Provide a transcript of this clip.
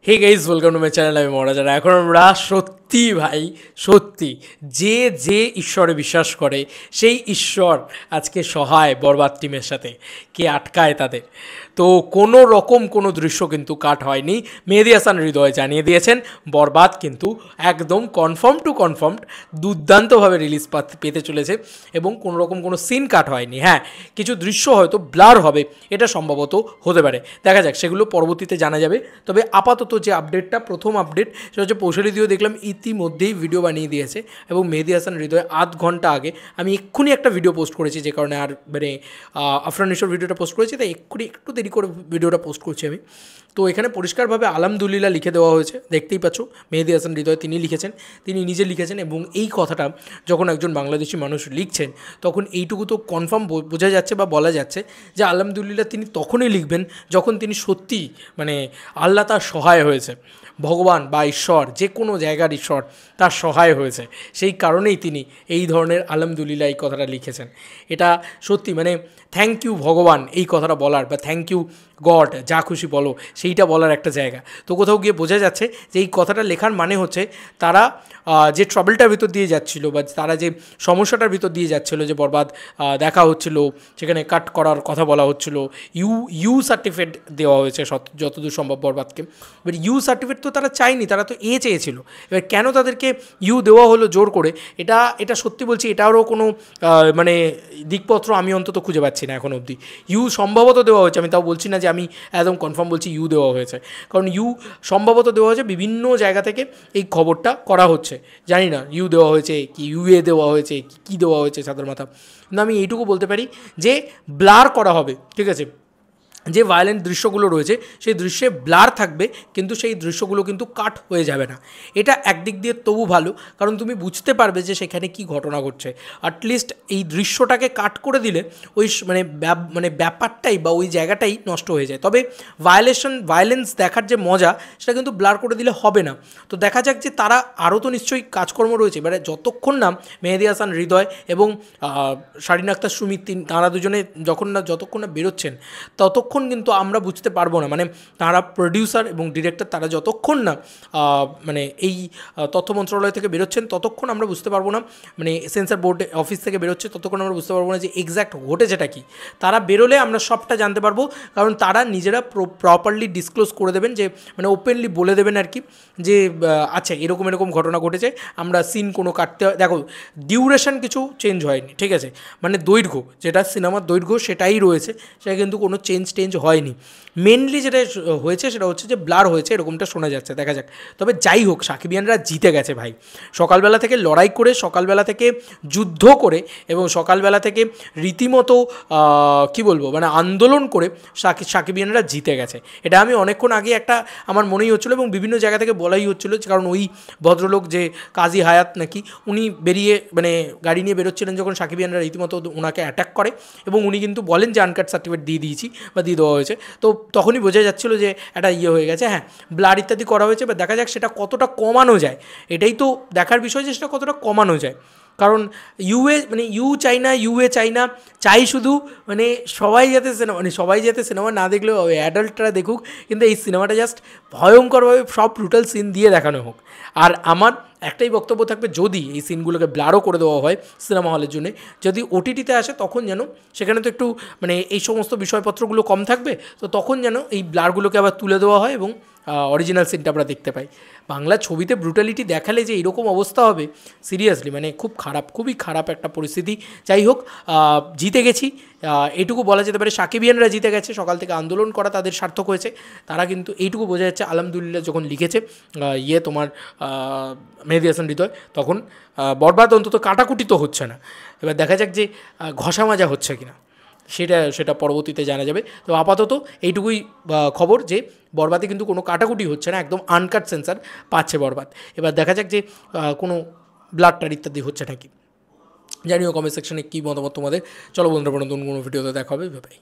Hey guys welcome to my channel. আমি মহারাজারা। এখন আমরা সত্যি ভাই সত্যি যে যে ঈশ্বরে বিশ্বাস করে সেই ঈশ্বর আজকে সহায় বরবাদ টিমের সাথে, কে আটকায় তাদের। তো কোনো রকম কোনো দৃশ্য কিন্তু কাট হয়নি। মেহেদী হাসান হৃদয় জানিয়ে দিয়েছেন বরবাদ কিন্তু একদম কনফার্ম টু কনফার্মড দুর্দান্তভাবে রিলিজ পেতে চলেছে এবং কোনো রকম কোনো সিন কাট হয়নি। হ্যাঁ, কিছু দৃশ্য হয়তো ব্লার হবে, এটা সম্ভবত হতে পারে, দেখা যাক, সেগুলো পরবর্তীতে জানা যাবে। তবে আপাতত যে আপডেটটা, প্রথম আপডেট, সেটা হচ্ছে পৌশালিদিও দেখলাম ইতিমধ্যেই ভিডিও বানিয়ে দিয়েছে এবং মেহেদী হাসান হৃদয় আধ ঘন্টা আগে, আমি এক্ষুনি একটা ভিডিও পোস্ট করেছি যে কারণে আর মানে আফরান নিশোর ভিডিওটা পোস্ট করেছি, তাই এক্ষুনি একটু দেরি করে ভিডিওটা পোস্ট করছি আমি। তো এখানে পরিষ্কারভাবে আলহামদুলিল্লাহ লিখে দেওয়া হয়েছে, দেখতেই পাচ্ছ মেহেদী হাসান হৃদয় তিনি লিখেছেন, তিনি নিজে লিখেছেন। এবং এই কথাটা যখন একজন বাংলাদেশি মানুষ লিখছেন তখন এইটুকু তো কনফার্ম বোঝা যাচ্ছে বা বলা যাচ্ছে যে আলহামদুলিল্লাহ তিনি তখনই লিখবেন যখন তিনি সত্যি মানে আল্লাহ তার সহায় হয়েছে, ভগবান বা ঈশ্বর, যে কোনো জায়গার ঈশ্বর তার সহায় হয়েছে, সেই কারণেই তিনি এই ধরনের আলহামদুলিল্লাহ এই কথাটা লিখেছেন। এটা সত্যি মানে থ্যাংক ইউ ভগবান এই কথাটা বলার, বা থ্যাংক ইউ গড, যা খুশি বলো, সেইটা বলার একটা জায়গা। তো কোথাও গিয়ে বোঝা যাচ্ছে যে এই কথাটা লেখার মানে হচ্ছে তারা যে ট্রাবলটার ভিতর দিয়ে যাচ্ছিলো, বা তারা যে সমস্যাটার ভিতর দিয়ে যাচ্ছিলো, যে বরবাদ দেখা হচ্ছিলো, সেখানে কাট করার কথা বলা হচ্ছিলো, ইউ সার্টিফিকেট দেওয়া হয়েছে যতদূর সম্ভব বরবাদকে। এবার ইউ সার্টিফিকেট তো তারা চায়নি, তারা তো চেয়েছিল। এবার কেন তাদেরকে ইউ দেওয়া হলো জোর করে, এটা সত্যি বলছি, এটারও কোনো মানে দিকপত্র আমি অন্তত খুঁজে পাচ্ছি না এখন অবধি। ইউ সম্ভবত দেওয়া হয়েছে, আমি তাও বলছি না যে আমি একদম কনফার্ম বলছি ইউ দেওয়া হয়েছে, কারণ ইউ সম্ভবত দেওয়া হয়েছে, বিভিন্ন জায়গা থেকে এই খবরটা করা হচ্ছে, জানি না ইউ দেওয়া হয়েছে কি ইউএ দেওয়া হয়েছে কি দেওয়া হয়েছে সাধারণ মাথা। কিন্তু আমি এইটুকু বলতে পারি যে ব্লার করা হবে, ঠিক আছে, যে ভায়োলেন্ট দৃশ্যগুলো রয়েছে সেই দৃশ্যে ব্লার থাকবে, কিন্তু সেই দৃশ্যগুলো কিন্তু কাট হয়ে যাবে না। এটা একদিক দিয়ে তবু ভালো, কারণ তুমি বুঝতে পারবে যে সেখানে কি ঘটনা ঘটছে। অ্যাটলিস্ট এই দৃশ্যটাকে কাট করে দিলে ওই মানে ব্যাপারটাই বা ওই জায়গাটাই নষ্ট হয়ে যায়। তবে ভায়োলেন্স দেখার যে মজা, সেটা কিন্তু ব্লার করে দিলে হবে না। তো দেখা যাক যে তারা আরও তো নিশ্চয়ই কাজকর্ম রয়েছে, এবারে যতক্ষণ না মেহেদী হাসান হৃদয় এবং শারিন আক্তার সুমি তারা দুজনে যতক্ষণ না বেরোচ্ছেন, ততক্ষণ কিন্তু আমরা বুঝতে পারবো না, মানে তারা প্রডিউসার এবং ডিরেক্টর, তারা যতক্ষণ না মানে এই তথ্য মন্ত্রণালয় থেকে বেরোচ্ছেন ততক্ষণ আমরা বুঝতে পারবো না, মানে সেন্সর বোর্ড অফিস থেকে বেরোচ্ছে ততক্ষণ আমরা বুঝতে পারবো না যে এক্স্যাক্ট ঘটেছেটা কি। তারা বেরোলে আমরা সবটা জানতে পারবো, কারণ তারা নিজেরা প্রপারলি ডিসক্লোজ করে দেবেন, যে মানে ওপেনলি বলে দেবেন আর কি, যে আচ্ছা এরকম এরকম ঘটনা ঘটেছে, আমরা সিন কোনো কাটতে, দেখো ডিউরেশন কিছু চেঞ্জ হয়নি, ঠিক আছে, মানে দৈর্ঘ্য, যেটা সিনেমার দৈর্ঘ্য সেটাই রয়েছে, সেটা কিন্তু কোনো চেঞ্জ হয়নি। মেনলি যেটা হয়েছে সেটা হচ্ছে যে ব্লার হয়েছে, এরকমটা শোনা যাচ্ছে, দেখা যাক। তবে যাই হোক, সাকিবিয়ানরা জিতে গেছে ভাই, সকালবেলা থেকে লড়াই করে, সকালবেলা থেকে যুদ্ধ করে, এবং সকালবেলা থেকে রীতিমতো কি বলবো মানে আন্দোলন করে সাকিবিয়ানরা জিতে গেছে। এটা আমি অনেকক্ষণ আগে একটা আমার মনেই হচ্ছিলো, এবং বিভিন্ন জায়গা থেকে বলাই হচ্ছিলো, কারণ ওই ভদ্রলোক যে কাজী হায়াত নাকি, উনি বেরিয়ে মানে গাড়ি নিয়ে বেরোচ্ছিলেন যখন সাকিবিয়ানরা রীতিমতো ওনাকে অ্যাটাক করে, এবং উনি কিন্তু বলেন যে আনকাট সার্টিফিকেট দিয়ে দিয়েছি বা দিয়ে দেওয়া হয়েছে। তো তখনই বোঝা যাচ্ছিলো যে একটা হয়ে গেছে। হ্যাঁ, ব্লার ইত্যাদি করা হয়েছে, বা দেখা যাক সেটা কতটা কমানো যায়, এটাই তো দেখার বিষয় যে সেটা কতটা কমানো যায়। কারণ ইউএ চাই না, চাই শুধু মানে সবাই যাতে সিনেমা না দেখলেও অ্যাডাল্টরা দেখুক, কিন্তু এই সিনেমাটা জাস্ট ভয়ঙ্করভাবে সব ব্রুটাল সিন দিয়ে দেখানো হোক। আর আমার একটাই বক্তব্য থাকবে, যদি এই সিনগুলোকে ব্লারও করে দেওয়া হয় সিনেমা হলের জন্য, যদি ওটিটিতে আসে তখন যেন সেখানে তো একটু মানে এই সমস্ত বিষয়পত্রগুলো কম থাকবে, তো তখন যেন এই ব্লারগুলোকে আবার তুলে দেওয়া হয় এবং অরিজিনাল সিনটা আমরা দেখতে পাই। বাংলা ছবিতে ব্রুটালিটি দেখালে যে এরকম অবস্থা হবে, সিরিয়াসলি মানে খুবই খারাপ একটা পরিস্থিতি। যাই হোক, জিতে গেছি, এইটুকু বলা যেতে পারে। সাকিবিয়ানরা জিতে গেছে, সকাল থেকে আন্দোলন করা তাদের সার্থক হয়েছে। তারা কিন্তু এইটুকু বোঝা যাচ্ছে আলহামদুলিল্লাহ যখন লিখেছে তোমার মেহেদী হাসান হৃদয়, তখন বরবাদ অন্তত কাটাকুটি তো হচ্ছে না। এবার দেখা যাক যে ঘষা মাজা হচ্ছে কিনা, সেটা পরবর্তীতে জানা যাবে। তো আপাতত এইটুকুই খবর যে বরবাদে কিন্তু কোনো কাটাকুটি হচ্ছে না, একদম আনকাট সেন্সার পাচ্ছে বরবাদ। এবার দেখা যাক যে কোনো ব্লাডটার ইত্যাদি হচ্ছে নাকি। জানিও কমেন্ট সেকশনে কী মতামত তোমাদের। চলো বন্ধুরা, নতুন কোনো ভিডিওতে দেখা হবে, বাই।